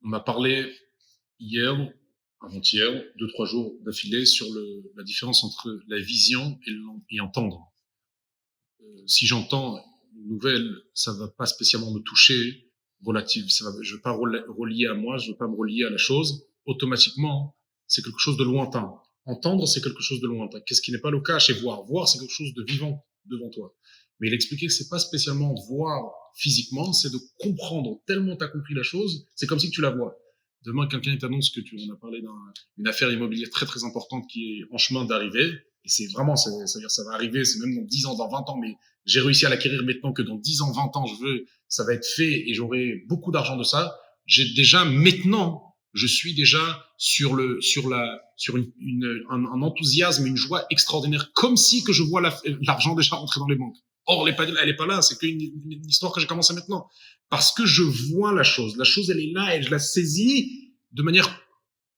On a parlé hier, avant-hier, 2-3 jours d'affilée sur la différence entre la vision et entendre. Si j'entends une nouvelle, ça va pas spécialement me toucher, je vais pas relier à moi, je vais pas me relier à la chose. Automatiquement, c'est quelque chose de lointain. Entendre, c'est quelque chose de lointain. Qu'est-ce qui n'est pas le cas chez voir? Voir, c'est quelque chose de vivant devant toi. Mais il expliquait que c'est pas spécialement voir physiquement, c'est de comprendre. Tellement t'as compris la chose, c'est comme si tu la vois. Demain, quelqu'un t'annonce que on a parlé d'une affaire immobilière très très importante qui est en chemin d'arriver. Et c'est vraiment, c'est-à-dire ça va arriver, c'est même dans 10 ans, dans 20 ans, mais j'ai réussi à l'acquérir maintenant que dans 10 ans, 20 ans, ça va être fait et j'aurai beaucoup d'argent de ça. Je suis déjà sur un enthousiasme, une joie extraordinaire, comme si que je vois l'argent déjà rentrer dans les banques. Or, elle est pas là, c'est qu'une histoire que j'ai commencé maintenant. Parce que je vois la chose, elle est là et je la saisis de manière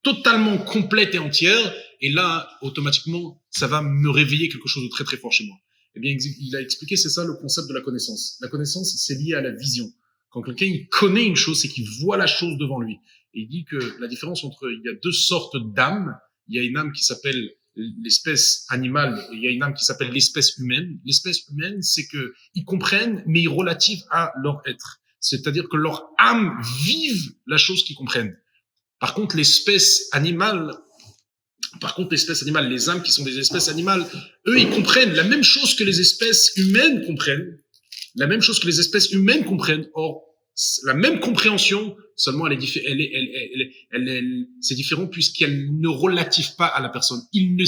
totalement complète et entière. Et là, automatiquement, ça va me réveiller quelque chose de très très fort chez moi. Eh bien, il a expliqué, c'est ça le concept de la connaissance. La connaissance, c'est lié à la vision. Quand quelqu'un il connaît une chose, c'est qu'il voit la chose devant lui. Et il dit que la différence il y a deux sortes d'âmes. Il y a une âme qui s'appelle l'espèce animale, et il y a une âme qui s'appelle l'espèce humaine. L'espèce humaine, c'est que ils comprennent, mais ils relativent à leur être. C'est-à-dire que leur âme vive la chose qu'ils comprennent. Par contre, l'espèce animale, les âmes qui sont des espèces animales, eux, ils comprennent la même chose que les espèces humaines comprennent. Or, la même compréhension, seulement c'est différent puisqu'elle ne relative pas à la personne. Ils ne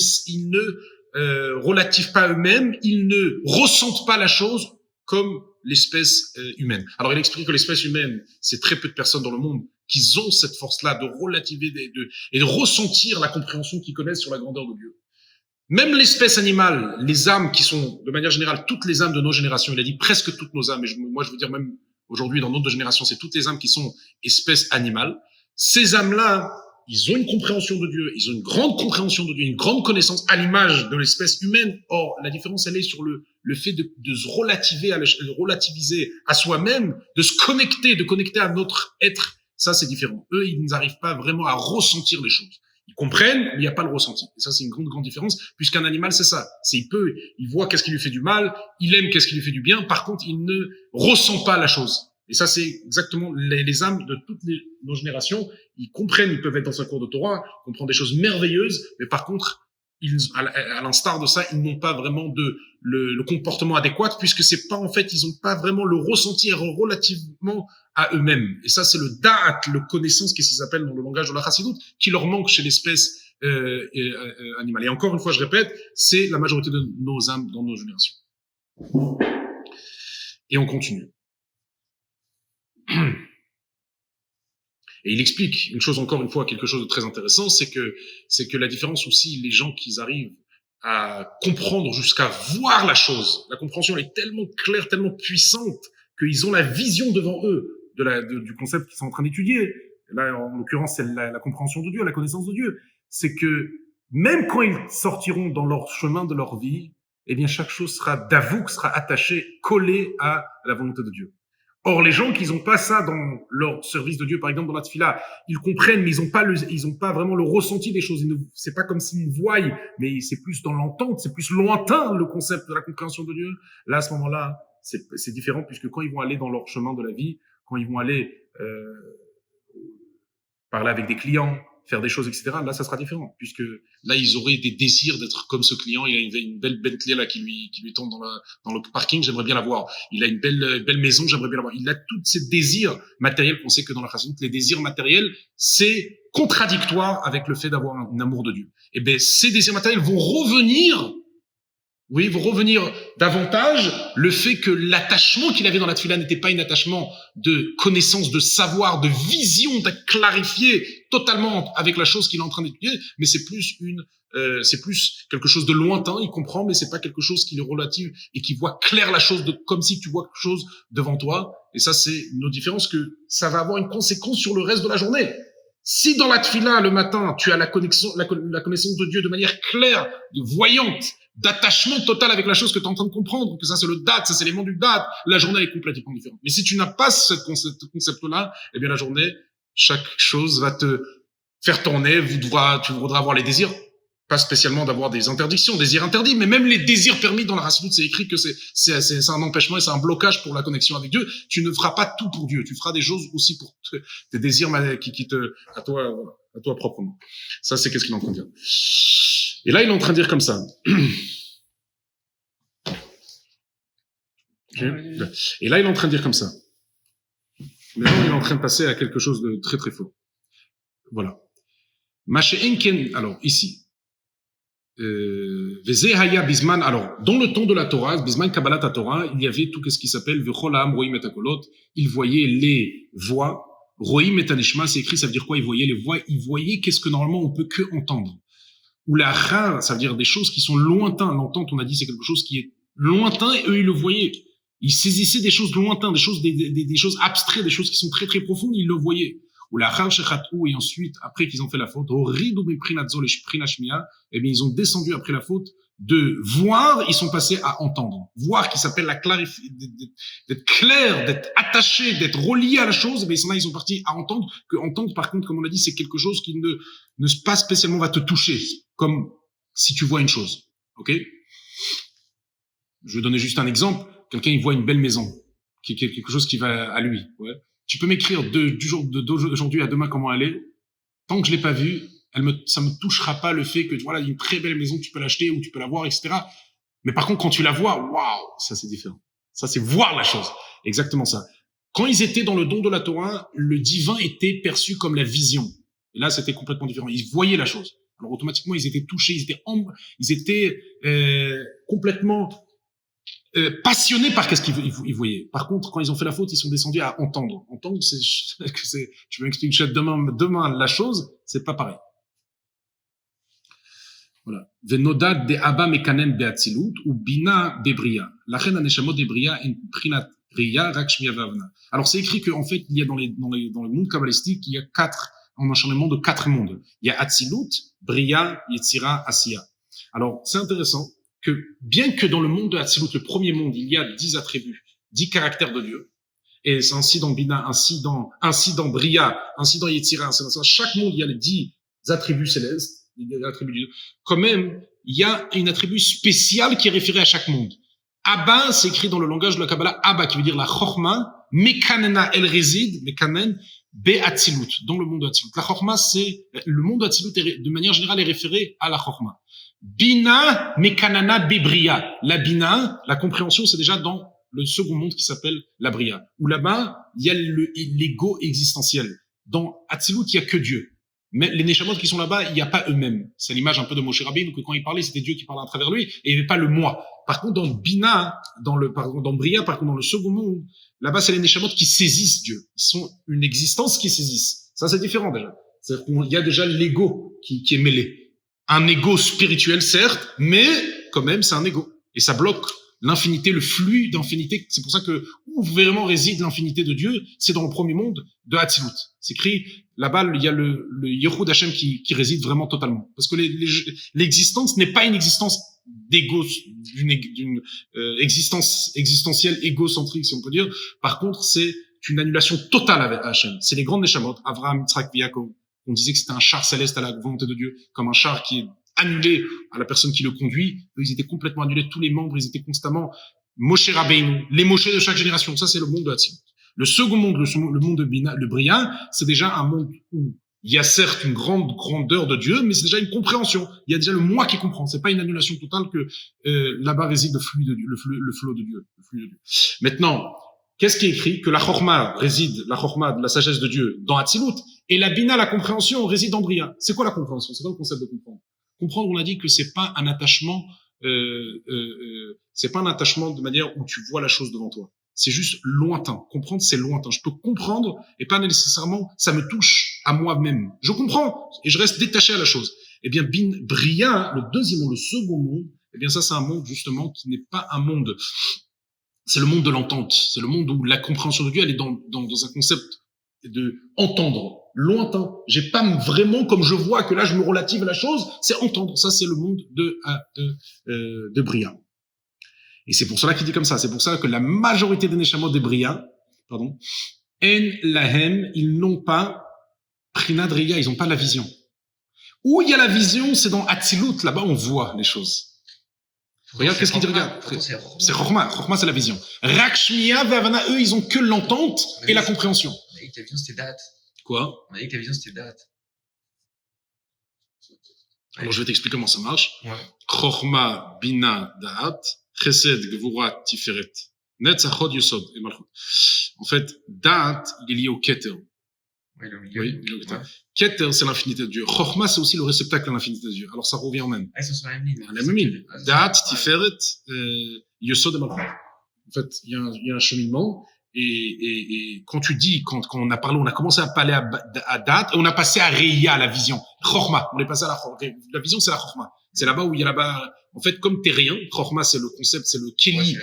relativent pas eux-mêmes, ils ne ressentent pas la chose comme l'espèce humaine. Alors, il explique que l'espèce humaine, c'est très peu de personnes dans le monde qui ont cette force-là de relativer et de ressentir la compréhension qu'ils connaissent sur la grandeur de Dieu. Même l'espèce animale, les âmes qui sont, de manière générale, toutes les âmes de nos générations, il a dit presque toutes nos âmes, et moi je veux dire même aujourd'hui dans notre génération, c'est toutes les âmes qui sont espèces animales. Ces âmes-là, ils ont une compréhension de Dieu, ils ont une grande compréhension de Dieu, une grande connaissance à l'image de l'espèce humaine. Or, la différence, elle est sur le fait de se relativiser à soi-même, de connecter à notre être. Ça, c'est différent. Eux, ils n'arrivent pas vraiment à ressentir les choses. Ils comprennent, mais il n'y a pas le ressenti. Et ça, c'est une grande différence, puisqu'un animal, c'est ça. Il voit qu'est-ce qui lui fait du mal, il aime qu'est-ce qui lui fait du bien, par contre, il ne ressent pas la chose. Et ça, c'est exactement les âmes de toutes nos générations. Ils comprennent, ils peuvent être dans un cours de Torah, comprendre des choses merveilleuses, mais par contre, à l'instar de ça, ils n'ont pas vraiment le comportement adéquat, puisque c'est pas, en fait, ils n'ont pas vraiment le ressenti relativement à eux-mêmes. Et ça, c'est le da'at, le connaissance, qu'est-ce qu'ils s'appelle dans le langage de la Chassidut, qui leur manque chez l'espèce animale. Et encore une fois, je répète, c'est la majorité de nos âmes dans nos générations. Et on continue. Et il explique une chose, encore une fois, quelque chose de très intéressant, c'est que la différence aussi, les gens qui arrivent à comprendre jusqu'à voir la chose, la compréhension est tellement claire, tellement puissante, qu'ils ont la vision devant eux du concept qu'ils sont en train d'étudier. Là, en l'occurrence, c'est la compréhension de Dieu, la connaissance de Dieu. C'est que même quand ils sortiront dans leur chemin de leur vie, eh bien, chaque chose sera attachée, collée à la volonté de Dieu. Or, les gens qui n'ont pas ça dans leur service de Dieu, par exemple dans la tefila, ils comprennent, mais ils ont pas vraiment le ressenti des choses. C'est pas comme s'ils voient, mais c'est plus dans l'entente, c'est plus lointain le concept de la compréhension de Dieu. Là, à ce moment-là, c'est différent, puisque quand ils vont aller dans leur chemin de la vie, quand ils vont aller parler avec des clients, faire des choses, etc., là, ça sera différent, puisque là, ils auraient des désirs d'être comme ce client. Il a une belle Bentley là qui lui tombe dans le parking, j'aimerais bien la voir. Il a une belle maison, j'aimerais bien la voir. Il a tous ces désirs matériels qu'on sait que dans la Chassidut, les désirs matériels, c'est contradictoire avec le fait d'avoir un amour de Dieu. Et ben, ces désirs matériels vont revenir davantage le fait que l'attachement qu'il avait dans la tefila n'était pas un attachement de connaissance, de savoir, de vision, de clarifier totalement avec la chose qu'il est en train d'étudier, mais c'est plus quelque chose de lointain, il comprend, mais c'est pas quelque chose qui le relative et qui voit clair la chose comme si tu vois quelque chose devant toi. Et ça, c'est une autre différence, que ça va avoir une conséquence sur le reste de la journée. Si dans la tefila, le matin, tu as la connaissance de Dieu de manière claire, voyante, d'attachement total avec la chose que tu es en train de comprendre, que ça c'est le date, ça c'est l'élément du date, la journée est complètement différente. Mais si tu n'as pas ce concept-là, eh bien la journée, Chaque chose va te faire tourner, tu voudras avoir les désirs, pas spécialement d'avoir des interdictions, désirs interdits, mais même les désirs permis dans la Chassidoute, c'est écrit que c'est un empêchement et c'est un blocage pour la connexion avec Dieu. Tu ne feras pas tout pour Dieu, tu feras des choses aussi pour tes désirs à toi proprement. Ça, c'est qu'est-ce qu'il est en train de dire. Et là, il est en train de dire comme ça. Okay. Et là, il est en train de dire comme ça. Maintenant, il est en train de passer à quelque chose de très très fort. Voilà. Alors, ici. Alors, dans le temps de la Torah, Bisman Kabbalat Torah, il y avait tout ce qui s'appelle V'cholam Roim et Akolot. Il voyait les voix. Roim et Anishma, c'est écrit, ça veut dire quoi? Il voyait les voix. Il voyait qu'est-ce que normalement on peut que entendre. Ou la Ra, ça veut dire des choses qui sont lointains. L'entente, on a dit, c'est quelque chose qui est lointain et eux, ils le voyaient. Ils saisissaient des choses lointaines, des choses abstraites, des choses qui sont très très profondes, ils le voyaient. Ou la Rav Shechatou, et ensuite, après qu'ils ont fait la faute, au Ridou Meprinazol et Shprinashmia, eh bien, ils ont descendu après la faute de voir, ils sont passés à entendre. Voir qui s'appelle la clarification, d'être clair, d'être attaché, d'être relié à la chose, mais ils sont partis à entendre. Que entendre, par contre, comme on l'a dit, c'est quelque chose qui ne pas spécialement va te toucher, comme si tu vois une chose. Ok? Je vais donner juste un exemple. Quelqu'un, il voit une belle maison, quelque chose qui va à lui. Ouais. Tu peux m'écrire d'aujourd'hui à demain comment elle est. Tant que je l'ai pas vue, ça me touchera pas le fait que voilà, il y a une très belle maison, tu peux l'acheter ou tu peux la voir, etc. Mais par contre, quand tu la vois, waouh, ça c'est différent. Ça c'est voir la chose. Exactement ça. Quand ils étaient dans le don de la Torah, le divin était perçu comme la vision. Et là, c'était complètement différent. Ils voyaient la chose. Alors automatiquement, ils étaient touchés, ils étaient complètement passionnés par qu'est-ce qu'ils voyaient. Par contre, quand ils ont fait la faute, ils sont descendus à entendre. Entendre, tu m'expliques demain la chose, c'est pas pareil. Voilà. Venodad de Abba mekanem beatzilut ou bina bebria. Lachen aneshamot bebria en prinat ria rak shmiya vavna. Alors c'est écrit que en fait il y a dans le monde kabbalistique il y a un enchaînement de 4 mondes. Il y a Atzilut, Bria, Yetzira, Asiya. Alors c'est intéressant que bien que dans le monde de Atzilut, le premier monde, il y a 10 attributs, 10 caractères de Dieu, et c'est ainsi dans Bina, ainsi dans Bria, ainsi dans Yetzira, ainsi dans chaque monde, il y a les 10 attributs célestes, les attributs de Dieu. Quand même, il y a une attribut spécial qui est référé à chaque monde. Abba, c'est écrit dans le langage de la Kabbalah, Abba, qui veut dire la Chorma, Mekanena, elle réside, Mekanen, Be'atzilut, dans le monde de Atzilut. La Chorma, c'est, le monde de Atzilut, de manière générale, est référé à la Chorma. Bina, Mekanana, Bebria. La Bina, la compréhension, c'est déjà dans le second monde qui s'appelle la Bria. Où là-bas, il y a l'ego existentiel. Dans Atzilut, il y a que Dieu. Mais les Neshamot qui sont là-bas, il n'y a pas eux-mêmes. C'est l'image un peu de Moshe Rabbeinu, que quand il parlait, c'était Dieu qui parlait à travers lui, et il n'y avait pas le moi. Par contre, dans Bina, dans Bria, par contre, dans le second monde, là-bas, c'est les Neshamot qui saisissent Dieu. Ils sont une existence qui saisissent. Ça, c'est différent, déjà. C'est-à-dire qu'il y a déjà l'ego qui est mêlé. Un ego spirituel, certes, mais quand même, c'est un ego. Et ça bloque l'infinité, le flux d'infinité. C'est pour ça que où vraiment réside l'infinité de Dieu, c'est dans le premier monde de Hatzilut. C'est écrit, là-bas, il y a le Yehud d'Hachem qui réside vraiment totalement. Parce que l'existence n'est pas une existence d'égo, d'une existence existentielle égocentrique, si on peut dire. Par contre, c'est une annulation totale avec Hachem. C'est les grandes Neshamot, Avraham, Yitzhak, Yaakov. On disait que c'était un char céleste à la volonté de Dieu, comme un char qui est annulé à la personne qui le conduit. Ils étaient complètement annulés, tous les membres, ils étaient constamment Moshe Rabbeinu, les Moshe de chaque génération. Ça, c'est le monde de Hatzilut. Le second monde, le monde de Bina, le Bria, c'est déjà un monde où il y a certes une grande grandeur de Dieu, mais c'est déjà une compréhension. Il y a déjà le moi qui comprend. C'est pas une annulation totale que là-bas réside le flux de Dieu, le flot de Dieu, le flux de Dieu. Maintenant, qu'est-ce qui est écrit? Que la Chorma réside, la Chorma de la sagesse de Dieu, dans Hatzilut, et la Bina, la compréhension, réside en Bria. C'est quoi la compréhension? C'est quoi le concept de comprendre? Comprendre, on a dit que c'est pas un attachement, c'est pas un attachement de manière où tu vois la chose devant toi. C'est juste lointain. Comprendre, c'est lointain. Je peux comprendre et pas nécessairement, ça me touche à moi-même. Je comprends et je reste détaché à la chose. Eh bien, Bria, le deuxième monde, le second monde, eh bien, ça, c'est un monde, justement, qui n'est pas un monde, c'est le monde de l'entente. C'est le monde où la compréhension de Dieu, elle est dans un concept de entendre. Lointain. J'ai pas vraiment, comme je vois que là, je me relative à la chose, c'est entendre. Ça, c'est le monde de Bria. Et c'est pour cela qu'il dit comme ça. C'est pour ça que la majorité des Neshamot des Bria, en lahem, ils n'ont pas Prinad Riya, ils ont pas la vision. Où il y a la vision, c'est dans Atzilut, là-bas on voit les choses. Regarde qu'est-ce qu'il dit, regarde. C'est Chokhma. Chokhma, c'est la vision. Rakshmiya, Vavana, eux, ils ont que l'entente et la compréhension. On a dit que la vision, c'était date. Quoi? On a dit que la vision, c'était date. Alors, je vais t'expliquer comment ça marche. Ouais. Chokhma, Bina, Da'at, Chesed, Gvura, Tiferet, Netzachod, Yosod et Malchut. En fait, Da'at, il est lié au Keter. Oui, le milieu. Oui, le Keter. Keter, c'est l'infinité de Dieu. Chokhma, c'est aussi le réceptacle de l'infinité de Dieu. Alors, ça revient au même. Ah, ils sont sur la même ligne. La même ligne. Da'at, Tiferet, Yosod et Malchut. En fait, il y a un cheminement. Et quand tu dis, quand on a parlé, on a commencé à parler à Da'at, et on a passé à Reya, la vision. Chokhma. On est passé à la vision, c'est la Chokhma. C'est là-bas où il y a là-bas, en fait, comme t'es rien, Chokhma, c'est le concept, c'est le Keli,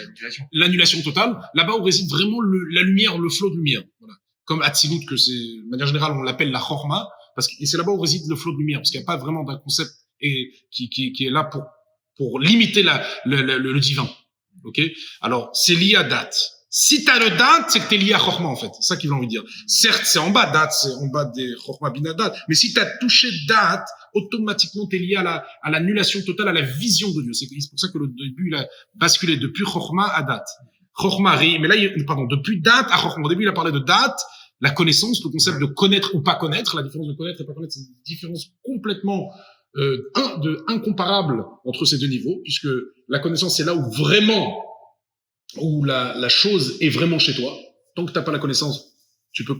l'annulation totale. Là-bas où réside vraiment la lumière, le flot de lumière. Voilà. Comme Atzilut, que c'est, de manière générale, on l'appelle la Chokhma, parce que c'est là-bas où réside le flot de lumière, parce qu'il n'y a pas vraiment d'un concept qui est là pour limiter le divin. Ok? Alors, c'est lié à Da'at. Si t'as le Da'at, c'est que t'es lié à Chokhma, en fait. C'est ça qu'il a envie de dire. Certes, c'est en bas, Da'at, c'est en bas des Chokhma Bina Da'at. Mais si t'as touché Da'at, automatiquement, t'es lié à l'annulation totale, à la vision de Dieu. C'est pour ça que le début, il a basculé depuis Chokhma à Da'at. Chokhma, mais là, depuis Da'at à Chokhma. Au début, il a parlé de Da'at, la connaissance, le concept de connaître ou pas connaître. La différence de connaître et pas connaître, c'est une différence complètement, incomparable entre ces deux niveaux, puisque la connaissance, c'est là où vraiment, où la chose est vraiment chez toi. Tant que t'as pas la connaissance, tu peux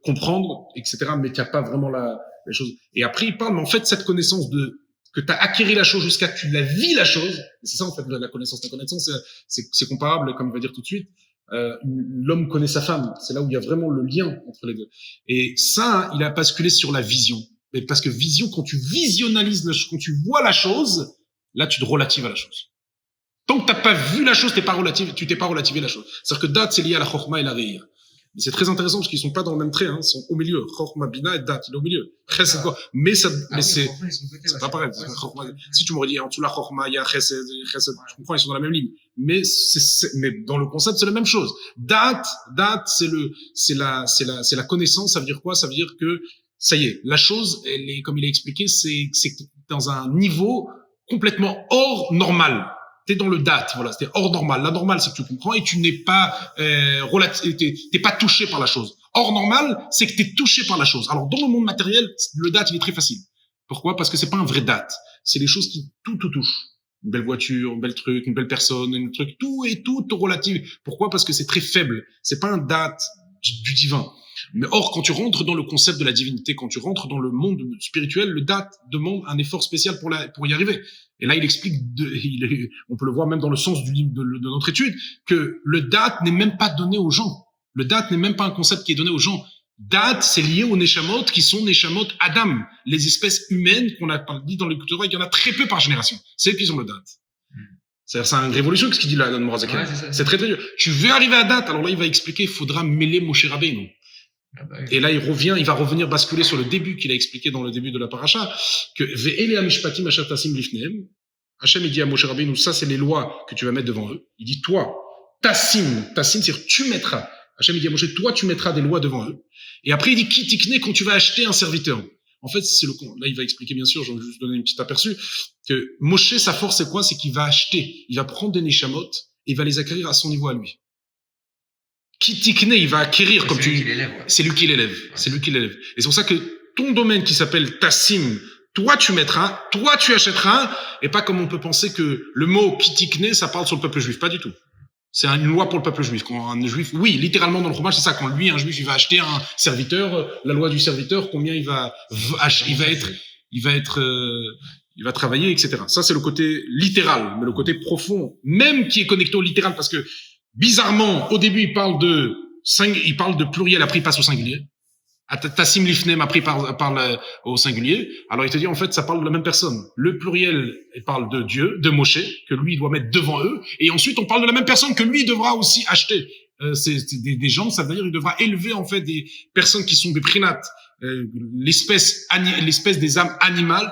comprendre, etc., mais t'as pas vraiment la chose. Et après, il parle, mais en fait, cette connaissance que t'as acquéri la chose jusqu'à que tu la vis la chose, c'est ça, en fait, la connaissance. La connaissance, c'est comparable, comme il va dire tout de suite, l'homme connaît sa femme. C'est là où il y a vraiment le lien entre les deux. Et ça, il a basculé sur la vision. Mais parce que vision, quand tu visionnalises quand tu vois la chose, là, tu te relatives à la chose. Tant que t'as pas vu la chose, tu t'es pas relativé la chose. C'est-à-dire que Da'at, c'est lié à la Chokhma et la Reya. Mais c'est très intéressant parce qu'ils sont pas dans le même trait, hein. Ils sont au milieu. Chokhma, Bina et Da'at, il est au milieu. Chesed, quoi. Mais c'est pas pareil. Si tu m'aurais dit, en dessous la Chokhma, il y a Chesed, je comprends, ils sont dans la même ligne. Mais mais dans le concept, c'est la même chose. Da'at, c'est la connaissance. Ça veut dire quoi? Ça veut dire que, ça y est, la chose, comme il a expliqué, c'est dans un niveau complètement hors normal. T'es dans le Da'at, voilà, c'était hors normal. La normale, c'est que tu comprends et tu n'es pas t'es pas touché par la chose. Hors normal, c'est que t'es touché par la chose. Alors dans le monde matériel, le Da'at, il est très facile. Pourquoi? Parce que c'est pas un vrai Da'at. C'est les choses qui tout touche. Une belle voiture, un bel truc, une belle personne, un truc, tout relative. Pourquoi? Parce que c'est très faible. C'est pas un Da'at du divin. Mais or, quand tu rentres dans le concept de la divinité, quand tu rentres dans le monde spirituel, le Da'at demande un effort spécial pour y arriver. Et là, il explique, on peut le voir même dans le sens du livre de notre étude, que le Da'at n'est même pas donné aux gens. Le Da'at n'est même pas un concept qui est donné aux gens. Da'at, c'est lié aux Neshamot, qui sont Neshamot Adam, les espèces humaines qu'on a dit dans l'écouteur, il y en a très peu par génération. C'est eux qui ont le Da'at. C'est une révolution, ce qu'il dit là, Adam Morazaki. Ouais, c'est très dur. Tu veux arriver à Da'at, alors là, il va expliquer, il faudra mêler Moshe Rabbeinu. Ah bah oui. Et là, il va revenir basculer sur le début qu'il a expliqué dans le début de la paracha, que Ve'ele hamishpatim asher tasim lifnehem. Hachem, il dit à Moshe Rabbeinu, ça, c'est les lois que tu vas mettre devant eux. Il dit, toi, tasim, c'est-à-dire tu mettras. Hachem, il dit à Moshe, toi, tu mettras des lois devant eux. Et après, il dit, qui tikne quand tu vas acheter un serviteur. En fait, là, il va expliquer, bien sûr, je vais juste donner une petite aperçu, que Moshe, sa force, c'est quoi? C'est qu'il va acheter, il va prendre des neshamot, et il va les acquérir à son niveau à lui. Qui tikne, il va acquérir, comme tu dis. C'est lui qui l'élève. C'est lui qui l'élève. Et c'est pour ça que ton domaine qui s'appelle Tassim, toi tu mettras, toi tu achèteras, et pas comme on peut penser que le mot qui tikne, ça parle sur le peuple juif. Pas du tout. C'est une loi pour le peuple juif. Quand un juif, oui, littéralement dans le Chumash, c'est ça. Quand lui, un juif, il va acheter un serviteur, la loi du serviteur, combien il va travailler, etc. Ça, c'est le côté littéral, mais le côté profond, même qui est connecté au littéral, parce que bizarrement, au début, il parle de pluriel, après il passe au singulier. Tassim lifnem, après il parle au singulier. Alors il te dit, en fait, ça parle de la même personne. Le pluriel, il parle de Dieu, de Moshe, que lui, il doit mettre devant eux. Et ensuite, on parle de la même personne que lui, il devra aussi acheter. C'est des gens, ça veut dire, il devra élever, en fait, des personnes qui sont des prinates. L'espèce des âmes animales,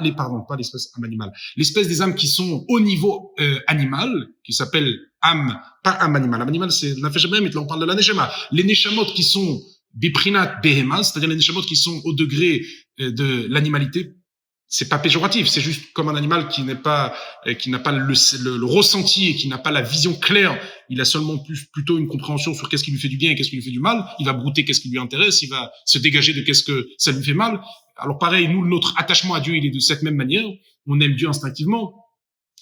l'espèce des âmes qui sont au niveau animal, qui s'appelle âme, pas âme animale. Âme animale, c'est nefesh, mais là on parle de la neshama. Les neshamot qui sont biprinat behema, c'est-à-dire les neshamot qui sont au degré de l'animalité. C'est pas péjoratif, c'est juste comme un animal qui n'a pas le ressenti et qui n'a pas la vision claire. Il a seulement plutôt une compréhension sur qu'est-ce qui lui fait du bien et qu'est-ce qui lui fait du mal. Il va brouter qu'est-ce qui lui intéresse, il va se dégager de qu'est-ce que ça lui fait mal. Alors pareil, nous, notre attachement à Dieu, il est de cette même manière. On aime Dieu instinctivement.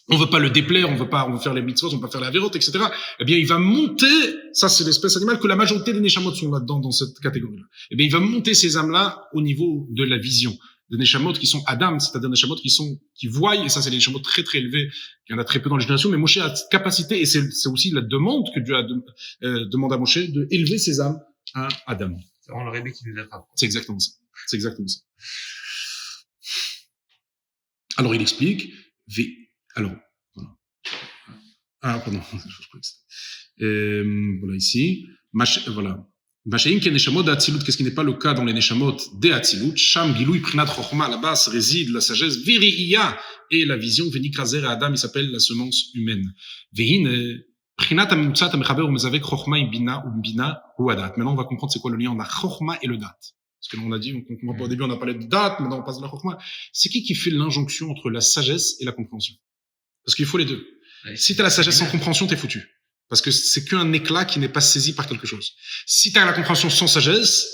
On veut pas le déplaire, on veut faire les mitzvot, on veut pas faire la vérote, etc. Eh bien, il va monter, ça c'est l'espèce animale que la majorité des neshamot sont là-dedans, dans cette catégorie-là. Eh bien, il va monter ces âmes-là au niveau de la vision. Des neshamot qui sont Adam, c'est-à-dire des neshamot qui voient, et ça c'est des neshamot très très élevés, il y en a très peu dans les générations, mais Moshe a cette capacité, et c'est aussi la demande que Dieu a demandé à Moshe, de élever ses âmes à Adam. C'est vraiment le rébé qui nous attrape. C'est exactement ça. C'est exactement ça. Alors il explique, alors, voilà. Ah, pardon, voilà ici, voilà. Qu'est-ce qui n'est pas le cas dans les neshamot des Hatzilut, Sham Gilui Prinat Chochma, là-bas réside la sagesse, Viriya, et la vision, Venikra et Adam, il s'appelle la semence humaine. Vehin, Prinat Amimtsat Amechaber Umezavek Chochma Bina ou Bina ou Adat. Maintenant, on va comprendre c'est quoi le lien entre la Chochma et le Dat. Parce que là, on a dit, au début, on a parlé de Dat, maintenant on passe de la Chochma. C'est qui fait l'injonction entre la sagesse et la compréhension? Parce qu'il faut les deux. Si t'as la sagesse sans compréhension, t'es foutu. Parce que c'est qu'un éclat qui n'est pas saisi par quelque chose. Si tu as la compréhension sans sagesse,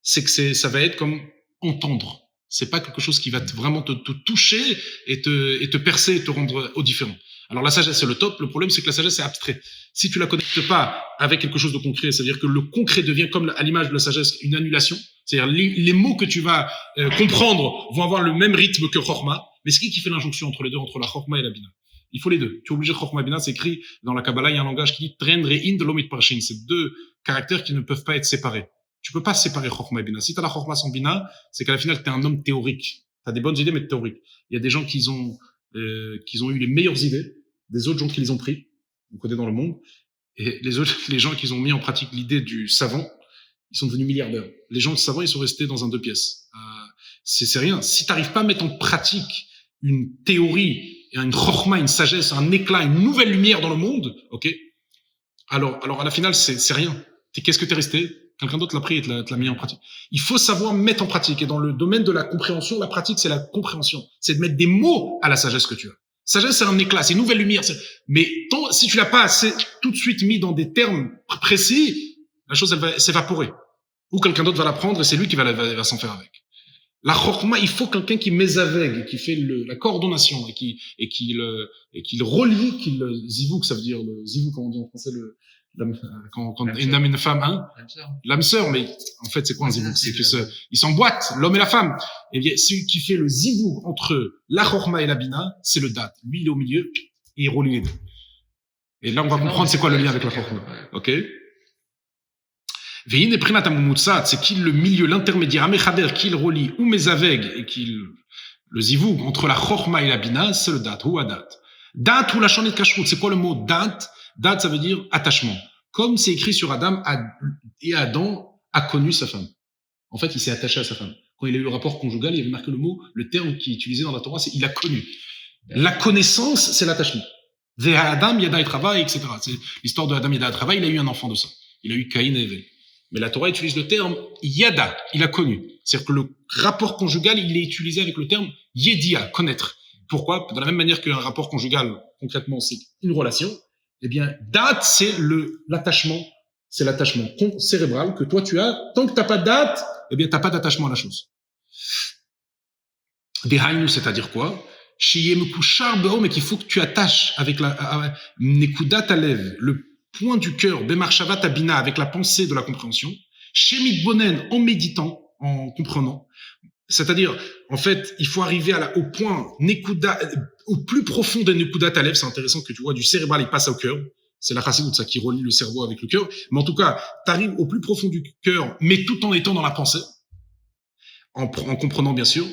c'est que ça va être comme entendre. C'est pas quelque chose qui va vraiment te toucher et te percer et te rendre indifférent. Alors la sagesse c'est le top. Le problème c'est que la sagesse c'est abstrait. Si tu la connectes pas avec quelque chose de concret, c'est-à-dire que le concret devient comme à l'image de la sagesse une annulation. C'est-à-dire les mots que tu vas comprendre vont avoir le même rythme que Chochma. Mais c'est qui fait l'injonction entre les deux, entre la Chochma et la Bina? Il faut les deux. Tu es obligé de Chochma Bina, c'est écrit dans la Kabbalah, il y a un langage qui dit Tren Re'in de l'Omit Parshin. C'est deux caractères qui ne peuvent pas être séparés. Tu peux pas séparer Chochma et Bina. Si tu as la Chochma sans Bina, c'est qu'à la finale, tu es un homme théorique. Tu as des bonnes idées, mais théoriques. Il y a des gens qui ont eu les meilleures idées, des autres gens qui les ont pris. On connaît dans le monde. Et les gens qui ont mis en pratique l'idée du savant, ils sont devenus milliardaires. Les gens savants, ils sont restés dans un 2 pièces. C'est rien. Si tu n'arrives pas à mettre en pratique une théorie, une chokhma, une sagesse, un éclat, une nouvelle lumière dans le monde, ok? Alors à la finale, c'est rien. Qu'est-ce que t'es resté? Quelqu'un d'autre l'a pris et te l'a mis en pratique. Il faut savoir mettre en pratique. Et dans le domaine de la compréhension, la pratique, c'est la compréhension. C'est de mettre des mots à la sagesse que tu as. Sagesse, c'est un éclat, c'est une nouvelle lumière. Mais si tu l'as pas assez tout de suite mis dans des termes précis, la chose, elle va s'évaporer. Ou quelqu'un d'autre va la prendre et c'est lui qui va s'en faire avec. La chokhma, il faut quelqu'un qui mésavègue, qui fait la coordination et qui le relie, qui le zivouk, ça veut dire le zivouk, comment on dit en français, quand une âme et une femme, hein? L'âme sœur, mais en fait, c'est quoi un zivouk? C'est que ils s'emboîtent, l'homme et la femme. Eh bien, celui qui fait le zivouk entre la chokhma et la bina, c'est le dat. Lui, il est au milieu, et il relie les deux. Et là, on va comprendre c'est quoi le lien avec la chokhma. Ok? Veine prinat amumutsat, c'est qu'il le milieu, l'intermédiaire, amechaber, qu'il relie, ou mezaveg, et qu'il le zivoug, entre la chokhma et la bina, c'est le dat, ou adat. Dat ou la chanet kashrut, c'est quoi le mot dat? Dat, ça veut dire attachement. Comme c'est écrit sur Adam, et Adam a connu sa femme. En fait, il s'est attaché à sa femme. Quand il a eu le rapport conjugal, il y avait marqué le terme qui est utilisé dans la Torah, c'est il a connu. La connaissance, c'est l'attachement. Adam, Yada et Trava, etc. C'est l'histoire de Adam, Yada et Trava, il a eu un enfant de ça. Il a eu Caïn et Evel. Mais la Torah utilise le terme yada, il a connu. C'est-à-dire que le rapport conjugal, il est utilisé avec le terme yedia, connaître. Pourquoi? De la même manière qu'un rapport conjugal, concrètement, c'est une relation, eh bien, date, c'est l'attachement, c'est l'attachement cérébral que toi tu as. Tant que t'as pas de date, eh bien, t'as pas d'attachement à la chose. Dehainu, c'est-à-dire quoi? Mais qu'il faut que tu attaches avec la nekudat alev, le point du cœur, Bemarshava Tabina, avec la pensée de la compréhension, Shemit Bonen, en méditant, en comprenant. C'est-à-dire, en fait, il faut arriver au point, Nekuda, au plus profond de Nekuda Talev, c'est intéressant que tu vois, du cérebral, il passe au cœur. C'est la racine de ça qui relie le cerveau avec le cœur. Mais en tout cas, tu arrives au plus profond du cœur, mais tout en étant dans la pensée, en comprenant, bien sûr.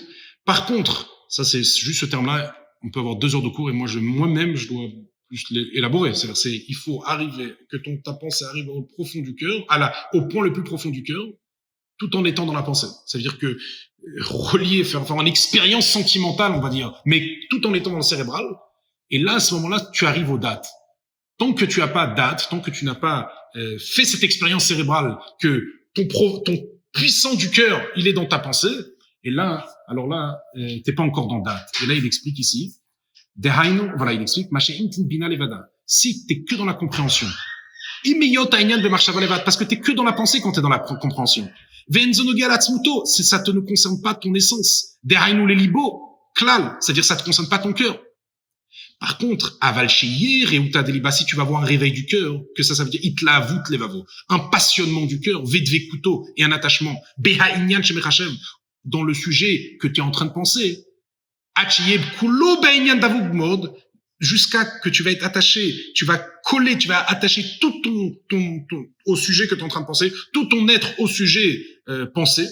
Par contre, ça, c'est juste ce terme-là, on peut avoir 2 heures de cours et moi-même, je dois plus élaborer. C'est-à-dire, il faut arriver, que ta pensée arrive au profond du cœur, au point le plus profond du cœur, tout en étant dans la pensée. Ça veut dire que faire une expérience sentimentale, on va dire, mais tout en étant dans le cérébral. Et là, à ce moment-là, tu arrives aux dates. Tant que tu n'as pas date, tant que tu n'as pas fait cette expérience cérébrale, que ton puissant du cœur, il est dans ta pensée. Et là, alors là, t'es pas encore dans date. Et là, il explique ici, voilà, il explique, si t'es que dans la compréhension, parce que t'es que dans la pensée quand t'es dans la compréhension. Ça te ne concerne pas ton essence. Les libo, klal, c'est-à-dire ça te concerne pas ton cœur. Par contre, aval sheyer et uta deliba, si tu vas avoir un réveil du cœur, que ça veut dire itla avut levavo, un passionnement du cœur, vedve kuto et un attachement, beha inyan shemechashem, dans le sujet que tu es en train de penser, achiyeb kulo beha inyan davug mod, jusqu'à que tu vas être attaché, tu vas coller, tu vas attacher tout ton au sujet que tu es en train de penser, tout ton être au sujet pensé,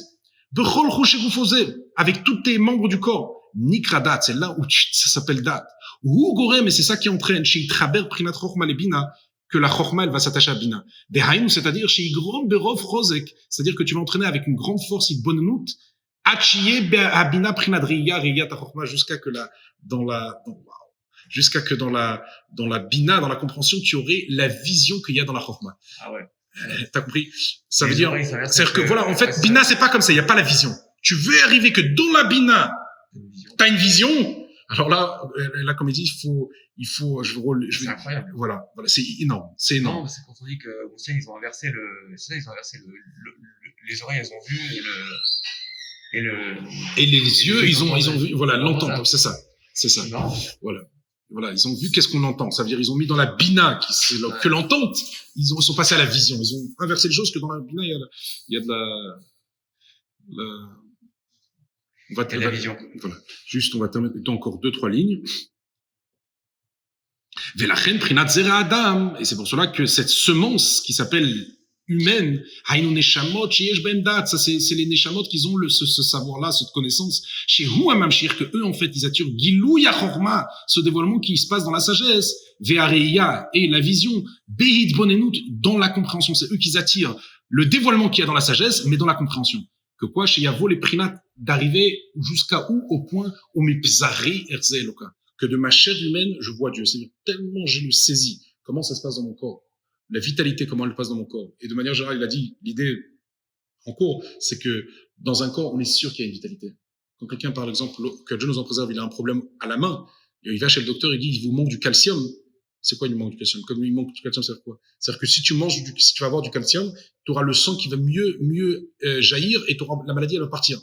bechol chouchegufose, avec tous tes membres du corps. Nikradat, c'est là où ça s'appelle date. Ou gorem, mais c'est ça qui entraîne chez Traber Prinat Chochma le Bina, que la Chochma elle va s'attacher à Bina. Des Haïnou, c'est-à-dire chez Igrom Berov Rozek, c'est-à-dire que tu vas entraîner avec une grande force, une bonne note, Achiye Abina Prinat Riya ta Chochma, jusqu'à que dans la Bina, dans la compréhension, tu aurais la vision qu'il y a dans la Chochma. Ah ouais. T'as compris? Ça veut dire, c'est-à-dire que voilà, en fait, Bina, c'est pas comme ça, il n'y a pas la vision. Tu veux arriver que dans la Bina, t'as une vision. Alors là, comme il dit, il faut, c'est incroyable. Voilà, c'est énorme, c'est énorme. Non, c'est quand on dit que Hussein, ils ont inversé les oreilles, elles ont vu et les yeux, ils ont vu, voilà, l'entendre, c'est ça. Non. Voilà, ils ont vu qu'est-ce qu'on entend. Ça veut dire, ils ont mis dans la bina, que l'entente, ils sont passés à la vision. Ils ont inversé les choses, que dans la bina, il y a de la vision. Voilà. Juste, on va terminer encore 2-3 lignes. Velachen prinat zera adam, et c'est pour cela que cette semence qui s'appelle humaine, hainu neshamot sheyesh ben dat, ça c'est les neshamot qui ont ce savoir-là, cette connaissance. Chez hu amamshir, que eux en fait ils attirent gilou yachorma, ce dévoilement qui se passe dans la sagesse, ve'areya et la vision, behit bonenut, dans la compréhension, c'est eux qui attirent le dévoilement qu'il y a dans la sagesse, mais dans la compréhension. Que quoi, chez Yavo les prinat, d'arriver jusqu'à où, au point où mes pzari erze eloka, que de ma chair humaine je vois Dieu. C'est tellement j'ai le saisi comment ça se passe dans mon corps, la vitalité comment elle passe dans mon corps. Et de manière générale, il a dit l'idée en cours, c'est que dans un corps on est sûr qu'il y a une vitalité. Quand quelqu'un par exemple que Dieu nous en préserve, il a un problème à la main, et il va chez le docteur, il dit il vous manque du calcium. C'est quoi il manque du calcium? Comme il manque du calcium, c'est quoi? C'est-à-dire que si tu vas avoir du calcium, tu auras le sang qui va mieux jaillir et la maladie elle va partir.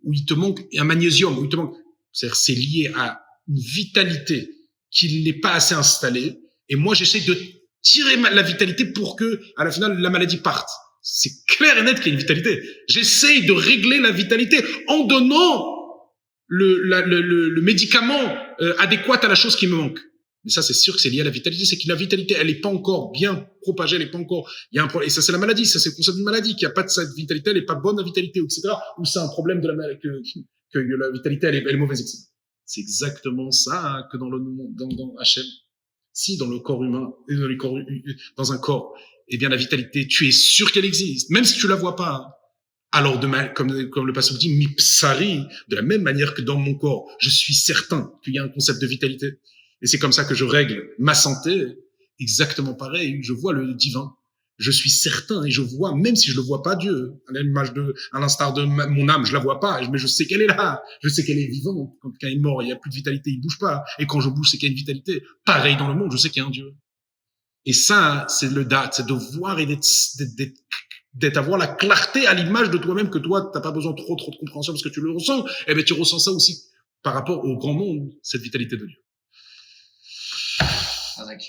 Où il te manque un magnésium, où il te manque, c'est-à-dire c'est lié à une vitalité qui n'est pas assez installée. Et moi j'essaie de tirer la vitalité pour que à la finale la maladie parte. C'est clair et net qu'il y a une vitalité. J'essaie de régler la vitalité en donnant le médicament adéquat à la chose qui me manque. Mais ça, c'est sûr que c'est lié à la vitalité. C'est que la vitalité, elle n'est pas encore bien propagée, elle n'est pas encore. Il y a un problème. Et ça, c'est la maladie. Ça, c'est le concept d'une maladie. Qu'il n'y a pas de cette vitalité, elle n'est pas bonne, la vitalité, etc. Ou c'est un problème de la maladie, que la vitalité, elle est mauvaise, etc. C'est exactement ça hein, que dans le monde, dans Hachem. Si dans le corps humain, dans un corps, eh bien la vitalité, tu es sûr qu'elle existe, même si tu la vois pas. Hein. Alors comme le passage dit, mi psari, de la même manière que dans mon corps, je suis certain qu'il y a un concept de vitalité. Et c'est comme ça que je règle ma santé. Exactement pareil, je vois le divin. Je suis certain et je vois, même si je le vois pas Dieu, à l'instar de mon âme, je la vois pas, mais je sais qu'elle est là. Je sais qu'elle est vivante. Quand quelqu'un est mort, il y a plus de vitalité, il bouge pas. Et quand je bouge, c'est qu'il y a une vitalité. Pareil dans le monde, je sais qu'il y a un Dieu. Et ça, c'est le date, c'est de voir et avoir la clarté à l'image de toi-même que toi, t'as pas besoin trop de compréhension parce que tu le ressens. Eh ben, tu ressens ça aussi par rapport au grand monde, cette vitalité de Dieu. Avec.